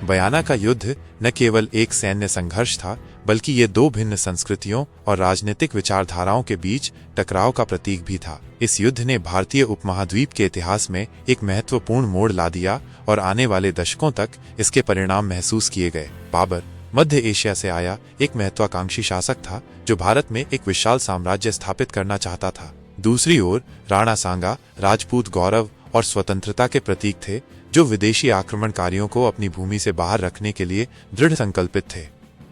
बयाना का युद्ध न केवल एक सैन्य संघर्ष था, बल्कि ये दो भिन्न संस्कृतियों और राजनीतिक विचारधाराओं के बीच टकराव का प्रतीक भी था। इस युद्ध ने भारतीय उपमहाद्वीप के इतिहास में एक महत्वपूर्ण मोड़ ला दिया और आने वाले दशकों तक इसके परिणाम महसूस किए गए। बाबर मध्य एशिया से आया एक महत्वाकांक्षी शासक था जो भारत में एक विशाल साम्राज्य स्थापित करना चाहता था। दूसरी ओर राणा सांगा राजपूत गौरव और स्वतंत्रता के प्रतीक थे, जो विदेशी आक्रमणकारियों को अपनी भूमि से बाहर रखने के लिए दृढ़ संकल्पित थे।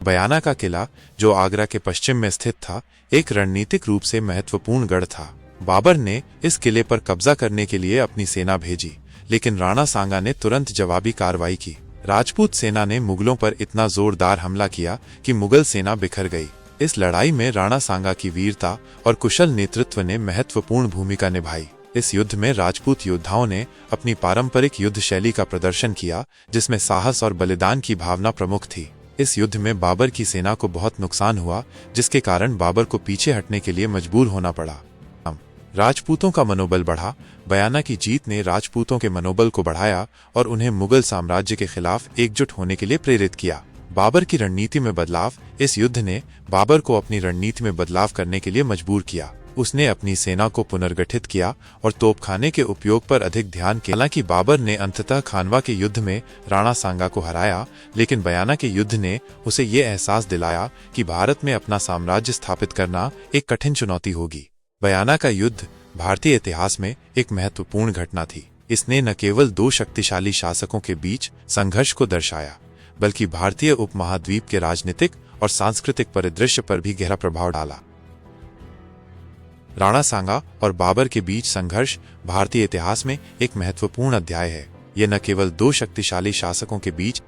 बयाना का किला, जो आगरा के पश्चिम में स्थित था, एक रणनीतिक रूप से महत्वपूर्ण गढ़ था। बाबर ने इस किले पर कब्जा करने के लिए अपनी सेना भेजी, लेकिन राणा सांगा ने तुरंत जवाबी कार्रवाई की। राजपूत सेना ने मुगलों पर इतना जोरदार हमला किया कि मुगल सेना बिखर गई। इस लड़ाई में राणा सांगा की वीरता और कुशल नेतृत्व ने महत्वपूर्ण भूमिका निभाई। इस युद्ध में राजपूत योद्धाओं ने अपनी पारंपरिक युद्ध शैली का प्रदर्शन किया, जिसमें साहस और बलिदान की भावना प्रमुख थी। इस युद्ध में बाबर की सेना को बहुत नुकसान हुआ, जिसके कारण बाबर को पीछे हटने के लिए मजबूर होना पड़ा। राजपूतों का मनोबल बढ़ा। बयाना की जीत ने राजपूतों के मनोबल को बढ़ाया और उन्हें मुगल साम्राज्य के खिलाफ एकजुट होने के लिए प्रेरित किया। बाबर की रणनीति में बदलाव। इस युद्ध ने बाबर को अपनी रणनीति में बदलाव करने के लिए मजबूर किया। उसने अपनी सेना को पुनर्गठित किया और तोपखाने के उपयोग पर अधिक ध्यान किया। हालांकि बाबर ने अंततः खानवा के युद्ध में राणा सांगा को हराया, लेकिन बयाना के युद्ध ने उसे ये एहसास दिलाया कि भारत में अपना साम्राज्य स्थापित करना एक कठिन चुनौती होगी। बयाना का युद्ध भारतीय इतिहास में एक महत्वपूर्ण घटना थी। इसने न केवल दो शक्तिशाली शासकों के बीच संघर्ष को दर्शाया, बल्कि भारतीय उपमहाद्वीप के राजनीतिक और सांस्कृतिक परिदृश्य पर भी गहरा प्रभाव डाला। राणा सांगा और बाबर के बीच संघर्ष भारतीय इतिहास में एक महत्वपूर्ण अध्याय है। यह न केवल दो शक्तिशाली शासकों के बीच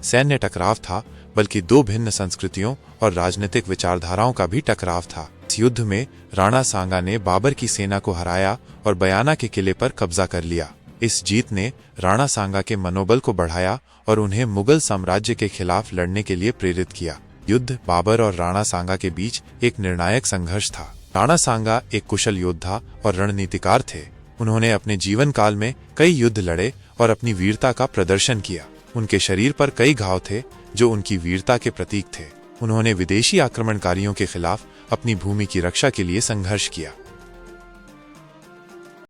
सैन्य टकराव था, बल्कि दो भिन्न संस्कृतियों और राजनीतिक विचारधाराओं का भी टकराव था। इस युद्ध में राणा सांगा ने बाबर की सेना को हराया और बयाना के किले पर कब्जा कर लिया। इस जीत ने राणा सांगा के मनोबल को बढ़ाया और उन्हें मुगल साम्राज्य के खिलाफ लड़ने के लिए प्रेरित किया। युद्ध बाबर और राणा सांगा के बीच एक निर्णायक संघर्ष था। राणा सांगा एक कुशल योद्धा और रणनीतिकार थे। उन्होंने अपने जीवन काल में कई युद्ध लड़े और अपनी वीरता का प्रदर्शन किया। उनके शरीर पर कई घाव थे जो उनकी वीरता के प्रतीक थे। उन्होंने विदेशी आक्रमणकारियों के खिलाफ अपनी भूमि की रक्षा के लिए संघर्ष किया।